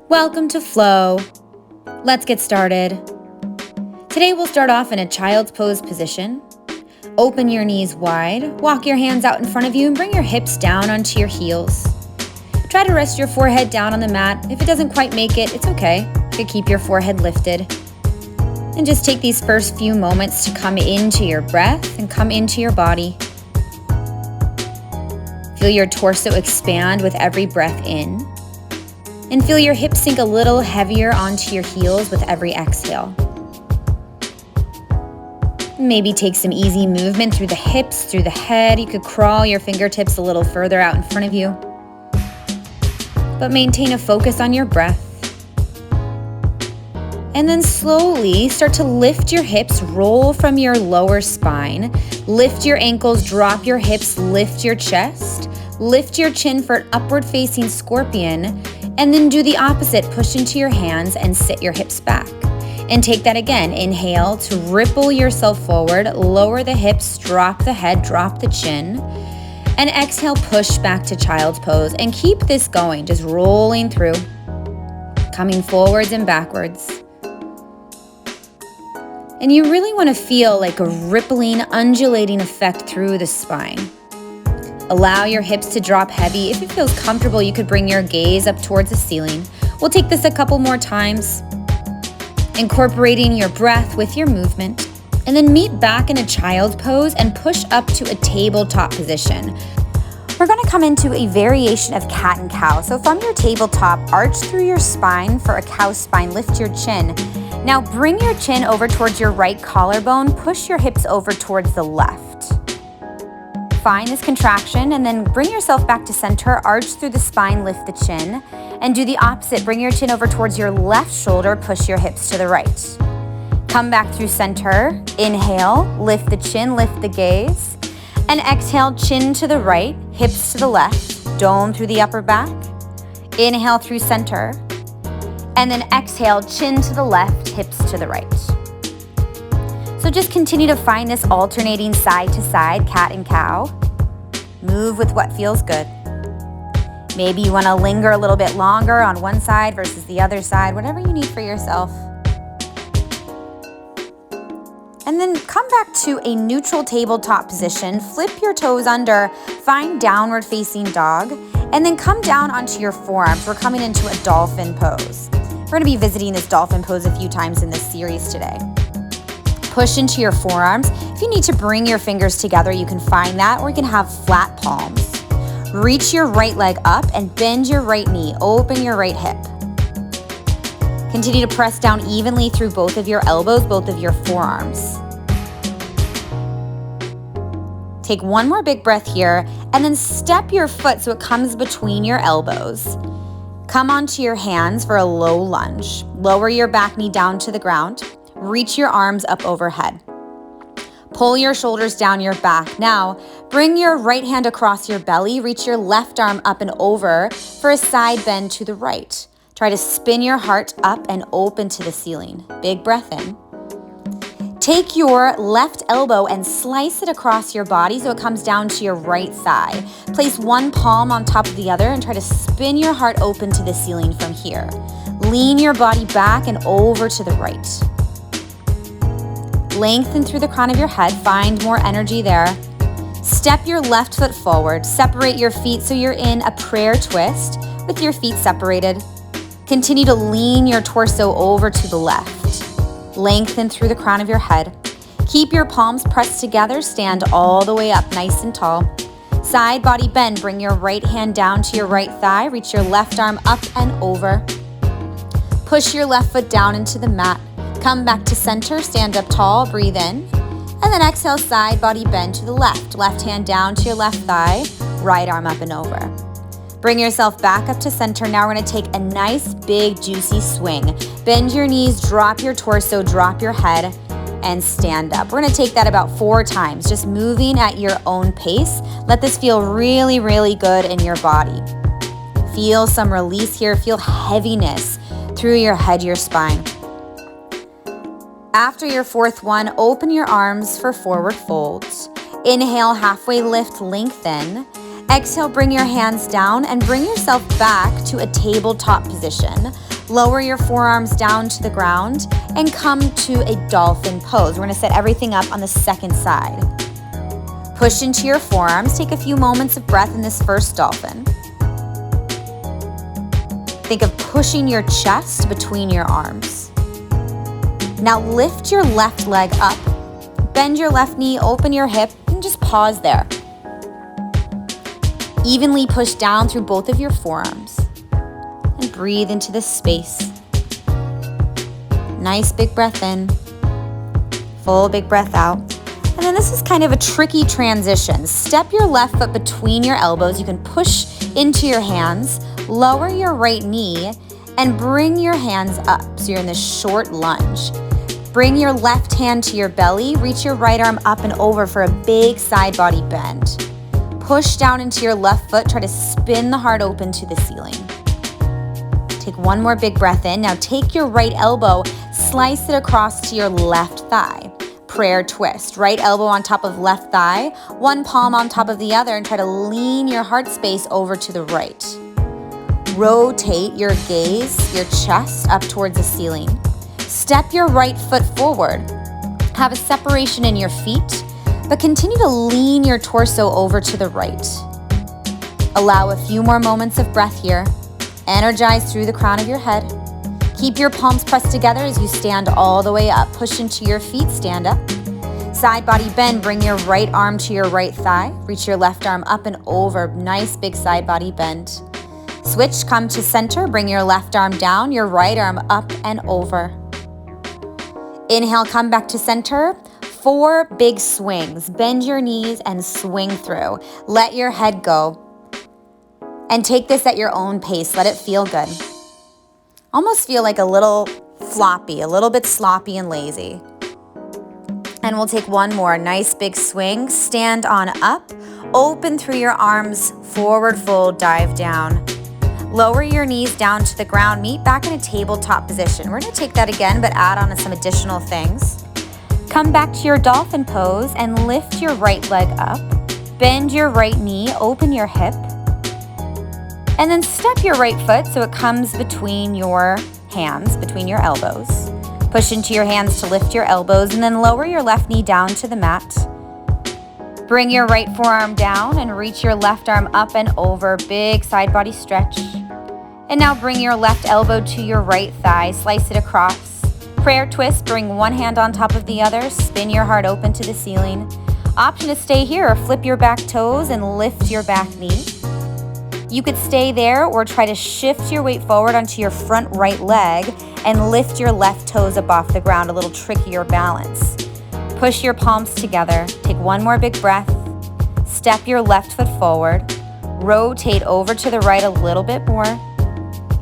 Welcome to Flow. Let's get started. Today we'll start off in a child's pose position. Open your knees wide, walk your hands out in front of you and bring your hips down onto your heels. Try to rest your forehead down on the mat. If it doesn't quite make it, it's okay. You can keep your forehead lifted. And just take these first few moments to come into your breath and come into your body. Feel your torso expand with every breath in. And feel your hips sink a little heavier onto your heels with every exhale. Maybe take some easy movement through the hips, through the head. You could crawl your fingertips a little further out in front of you. But maintain a focus on your breath. And then slowly start to lift your hips, roll from your lower spine. Lift your ankles, drop your hips, lift your chest. Lift your chin for an upward facing scorpion. And then do the opposite, push into your hands and sit your hips back. And take that again, inhale to ripple yourself forward, lower the hips, drop the head, drop the chin. And exhale, push back to child's pose and keep this going, just rolling through, coming forwards and backwards. And you really want to feel like a rippling, undulating effect through the spine. Allow your hips to drop heavy. If it feels comfortable, you could bring your gaze up towards the ceiling. We'll take this a couple more times, incorporating your breath with your movement, and then meet back in a child's pose and push up to a tabletop position. We're going to come into a variation of cat and cow. So from your tabletop, arch through your spine for a cow spine, lift your chin. Now bring your chin over towards your right collarbone, push your hips over towards the left. Find this contraction and then bring yourself back to center, arch through the spine, lift the chin, and do the opposite. Bring your chin over towards your left shoulder, push your hips to the right. Come back through center, inhale, lift the chin, lift the gaze, and exhale, chin to the right, hips to the left, dome through the upper back. Inhale through center, and then exhale, chin to the left, hips to the right. So just continue to find this alternating side to side, cat and cow. Move with what feels good. Maybe you want to linger a little bit longer on one side versus the other side, whatever you need for yourself. And then come back to a neutral tabletop position, flip your toes under, find downward facing dog, and then come down onto your forearms. We're coming into a dolphin pose. We're going to be visiting this dolphin pose a few times in this series today. Push into your forearms. If you need to bring your fingers together, you can find that, or you can have flat palms. Reach your right leg up and bend your right knee. Open your right hip. Continue to press down evenly through both of your elbows, both of your forearms. Take one more big breath here, and then step your foot so it comes between your elbows. Come onto your hands for a low lunge. Lower your back knee down to the ground. Reach your arms up overhead. Pull your shoulders down your back. Now, bring your right hand across your belly. Reach your left arm up and over for a side bend to the right. Try to spin your heart up and open to the ceiling. Big breath in. Take your left elbow and slice it across your body so it comes down to your right thigh. Place one palm on top of the other and try to spin your heart open to the ceiling from here. Lean your body back and over to the right. Lengthen through the crown of your head, find more energy there. Step your left foot forward, separate your feet so you're in a prayer twist with your feet separated. Continue to lean your torso over to the left. Lengthen through the crown of your head. Keep your palms pressed together, stand all the way up nice and tall. Side body bend, bring your right hand down to your right thigh, reach your left arm up and over. Push your left foot down into the mat. Come back to center, stand up tall, breathe in, and then exhale, side body bend to the left. Left hand down to your left thigh, right arm up and over. Bring yourself back up to center. Now we're going to take a nice, big, juicy swing. Bend your knees, drop your torso, drop your head, and stand up. We're going to take that about 4 times, just moving at your own pace. Let this feel really, really good in your body. Feel some release here. Feel heaviness through your head, your spine. After your 4th one, open your arms for forward folds. Inhale, halfway lift, lengthen. Exhale, bring your hands down and bring yourself back to a tabletop position. Lower your forearms down to the ground and come to a dolphin pose. We're gonna set everything up on the second side. Push into your forearms. Take a few moments of breath in this first dolphin. Think of pushing your chest between your arms. Now lift your left leg up, bend your left knee, open your hip, and just pause there. Evenly push down through both of your forearms and breathe into this space. Nice big breath in, full big breath out. And then this is kind of a tricky transition. Step your left foot between your elbows. You can push into your hands, lower your right knee, and bring your hands up. So you're in this short lunge. Bring your left hand to your belly, reach your right arm up and over for a big side body bend. Push down into your left foot, try to spin the heart open to the ceiling. Take one more big breath in. Now take your right elbow, slice it across to your left thigh. Prayer twist. Right elbow on top of left thigh, one palm on top of the other, and try to lean your heart space over to the right. Rotate your gaze, your chest up towards the ceiling. Step your right foot forward. Have a separation in your feet, but continue to lean your torso over to the right. Allow a few more moments of breath here. Energize through the crown of your head. Keep your palms pressed together as you stand all the way up. Push into your feet, stand up. Side body bend, bring your right arm to your right thigh. Reach your left arm up and over. Nice big side body bend. Switch, come to center, bring your left arm down, your right arm up and over. Inhale, come back to center. 4 big swings. Bend your knees and swing through. Let your head go. And take this at your own pace. Let it feel good. Almost feel like a little floppy, a little bit sloppy and lazy. And we'll take one more. Nice big swing. Stand on up. Open through your arms. Forward fold, dive down. Lower your knees down to the ground. Meet back in a tabletop position. We're going to take that again, but add on some additional things. Come back to your dolphin pose and lift your right leg up. Bend your right knee, open your hip. And then step your right foot so it comes between your hands, between your elbows. Push into your hands to lift your elbows and then lower your left knee down to the mat. Bring your right forearm down and reach your left arm up and over. Big side body stretch. And now bring your left elbow to your right thigh. Slice it across. Prayer twist. Bring one hand on top of the other. Spin your heart open to the ceiling. Option to stay here or flip your back toes and lift your back knee. You could stay there or try to shift your weight forward onto your front right leg and lift your left toes up off the ground. A little trickier balance. Push your palms together. Take one more big breath. Step your left foot forward. Rotate over to the right a little bit more.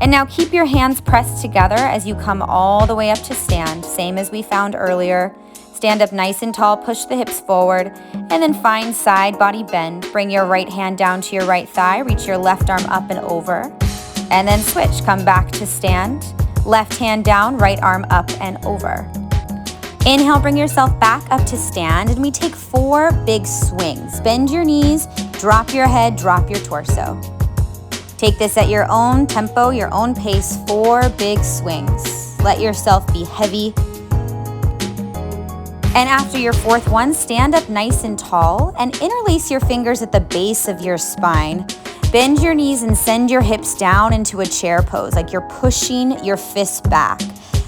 And now keep your hands pressed together as you come all the way up to stand. Same as we found earlier. Stand up nice and tall, push the hips forward, and then find side body bend. Bring your right hand down to your right thigh. Reach your left arm up and over. And then switch. Come back to stand. Left hand down, right arm up and over. Inhale, bring yourself back up to stand, and we take 4 big swings. Bend your knees, drop your head, drop your torso. Take this at your own tempo, your own pace. 4 big swings. Let yourself be heavy. And after your 4th one, stand up nice and tall and interlace your fingers at the base of your spine. Bend your knees and send your hips down into a chair pose, like you're pushing your fists back.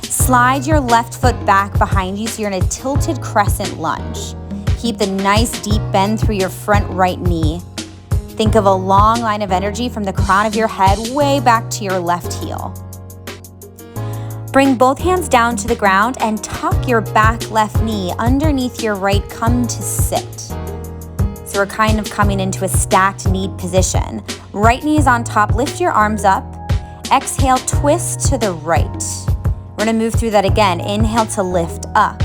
Slide your left foot back behind you so you're in a tilted crescent lunge. Keep the nice deep bend through your front right knee. Think of a long line of energy from the crown of your head way back to your left heel. Bring both hands down to the ground and tuck your back left knee underneath your right. Come to sit. So we're kind of coming into a stacked knee position. Right knee is on top. Lift your arms up. Exhale, twist to the right. We're going to move through that again. Inhale to lift up.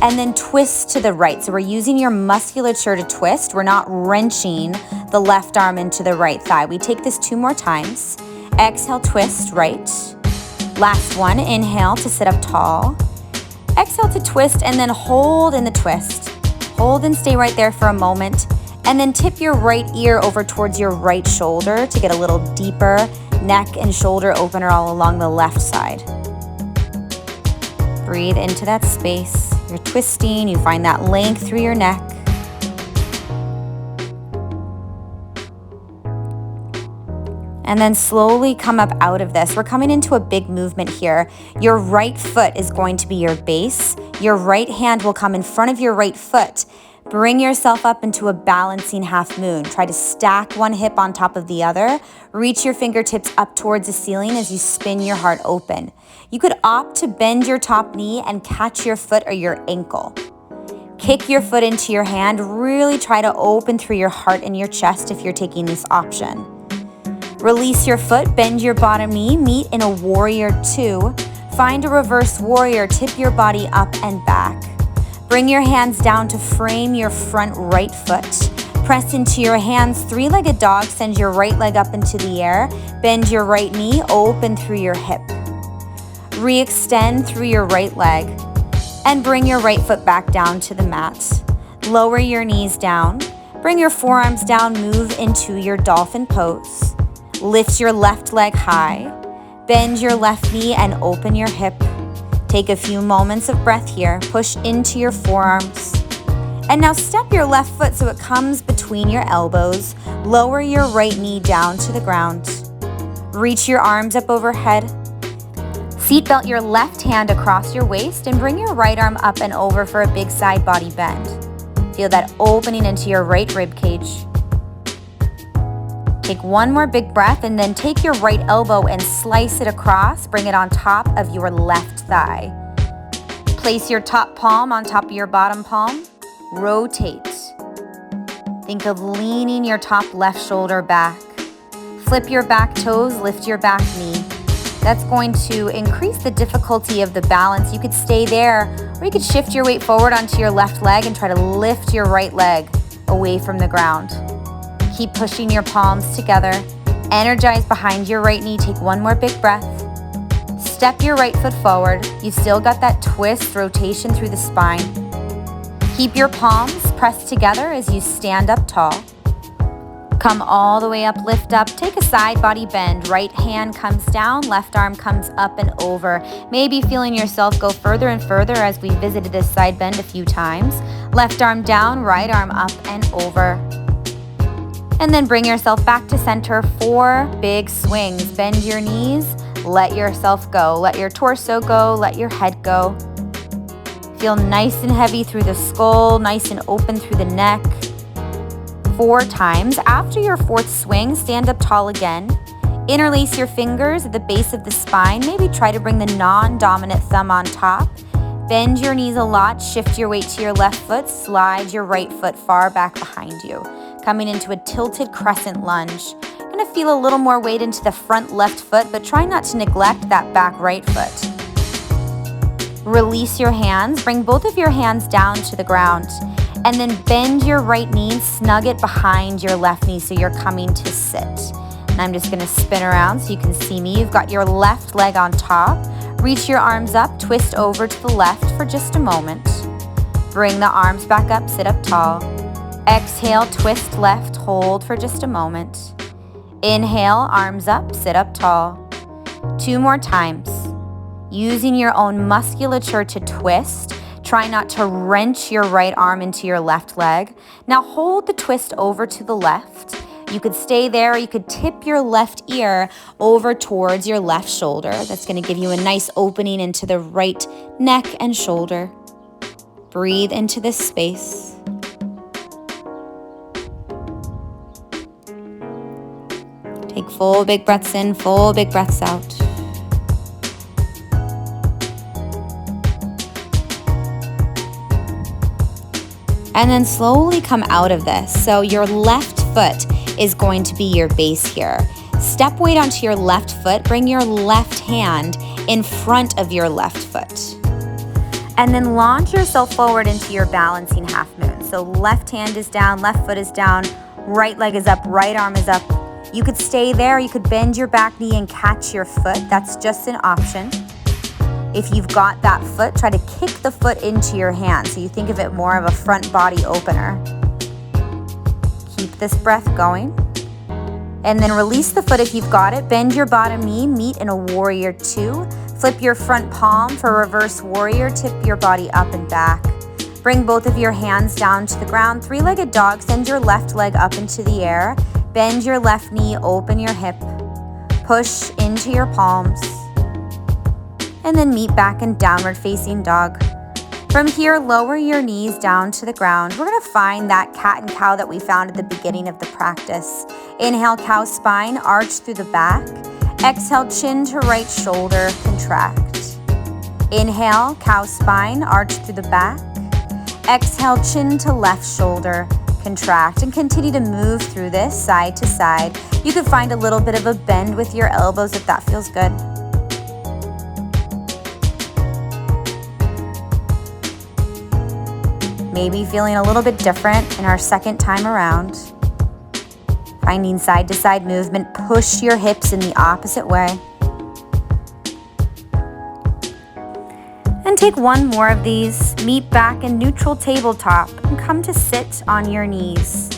And then twist to the right. So we're using your musculature to twist. We're not wrenching the left arm into the right thigh. We take this 2 more times. Exhale, twist right. Last one, inhale to sit up tall. Exhale to twist and then hold in the twist. Hold and stay right there for a moment. And then tip your right ear over towards your right shoulder to get a little deeper neck and shoulder opener all along the left side. Breathe into that space. You're twisting, you find that length through your neck. And then slowly come up out of this. We're coming into a big movement here. Your right foot is going to be your base. Your right hand will come in front of your right foot. Bring yourself up into a balancing half moon. Try to stack one hip on top of the other. Reach your fingertips up towards the ceiling as you spin your heart open. You could opt to bend your top knee and catch your foot or your ankle. Kick your foot into your hand. Really try to open through your heart and your chest if you're taking this option. Release your foot, bend your bottom knee, meet in a warrior two. Find a reverse warrior, tip your body up and back. Bring your hands down to frame your front right foot. Press into your hands, three-legged dog, send your right leg up into the air. Bend your right knee, open through your hip. Re-extend through your right leg and bring your right foot back down to the mat. Lower your knees down. Bring your forearms down, move into your dolphin pose. Lift your left leg high, bend your left knee and open your hip. Take a few moments of breath here, push into your forearms. And now step your left foot so it comes between your elbows. Lower your right knee down to the ground. Reach your arms up overhead. Seatbelt your left hand across your waist and bring your right arm up and over for a big side body bend. Feel that opening into your right rib cage. Take one more big breath and then take your right elbow and slice it across. Bring it on top of your left thigh. Place your top palm on top of your bottom palm. Rotate. Think of leaning your top left shoulder back. Flip your back toes, lift your back knee. That's going to increase the difficulty of the balance. You could stay there, or you could shift your weight forward onto your left leg and try to lift your right leg away from the ground. Keep pushing your palms together. Energize behind your right knee. Take one more big breath. Step your right foot forward. You've still got that twist, rotation through the spine. Keep your palms pressed together as you stand up tall. Come all the way up, lift up. Take a side body bend. Right hand comes down, left arm comes up and over. Maybe feeling yourself go further and further as we visited this side bend a few times. Left arm down, right arm up and over. And then bring yourself back to center. 4 big swings. Bend your knees, let yourself go. Let your torso go, let your head go. Feel nice and heavy through the skull, nice and open through the neck. 4 times. After your 4th swing, stand up tall again. Interlace your fingers at the base of the spine. Maybe try to bring the non-dominant thumb on top. Bend your knees a lot. Shift your weight to your left foot. Slide your right foot far back behind you. Coming into a tilted crescent lunge. You're going to feel a little more weight into the front left foot, but try not to neglect that back right foot. Release your hands. Bring both of your hands down to the ground. And then bend your right knee, snug it behind your left knee so you're coming to sit. And I'm just going to spin around so you can see me. You've got your left leg on top. Reach your arms up, twist over to the left for just a moment. Bring the arms back up, sit up tall. Exhale, twist left, hold for just a moment. Inhale, arms up, sit up tall. 2 more times. Using your own musculature to twist. Try not to wrench your right arm into your left leg. Now hold the twist over to the left. You could stay there, or you could tip your left ear over towards your left shoulder. That's going to give you a nice opening into the right neck and shoulder. Breathe into this space. Take full big breaths in, full big breaths out. And then slowly come out of this. So your left foot is going to be your base here. Step weight onto your left foot. Bring your left hand in front of your left foot. And then launch yourself forward into your balancing half moon. So left hand is down, left foot is down, right leg is up, right arm is up. You could stay there, you could bend your back knee and catch your foot. That's just an option. If you've got that foot, try to kick the foot into your hand. So you think of it more of a front body opener. Keep this breath going. And then release the foot if you've got it. Bend your bottom knee, meet in a warrior two. Flip your front palm for reverse warrior. Tip your body up and back. Bring both of your hands down to the ground. Three-legged dog. Send your left leg up into the air. Bend your left knee, open your hip. Push into your palms. And then meet back in downward facing dog. From here, lower your knees down to the ground. We're gonna find that cat and cow that we found at the beginning of the practice. Inhale, cow spine, arch through the back. Exhale, chin to right shoulder, contract. Inhale, cow spine, arch through the back. Exhale, chin to left shoulder, contract. And continue to move through this side to side. You can find a little bit of a bend with your elbows if that feels good. Maybe feeling a little bit different in our second time around. Finding side to side movement, push your hips in the opposite way. And take one more of these, meet back in neutral tabletop and come to sit on your knees.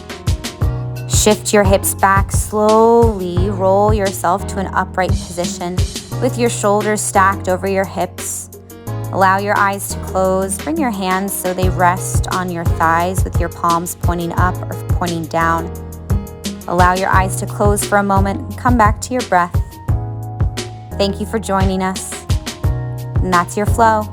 Shift your hips back slowly, roll yourself to an upright position with your shoulders stacked over your hips. Allow your eyes to close, bring your hands so they rest on your thighs with your palms pointing up or pointing down. Allow your eyes to close for a moment and come back to your breath. Thank you for joining us. And that's your flow.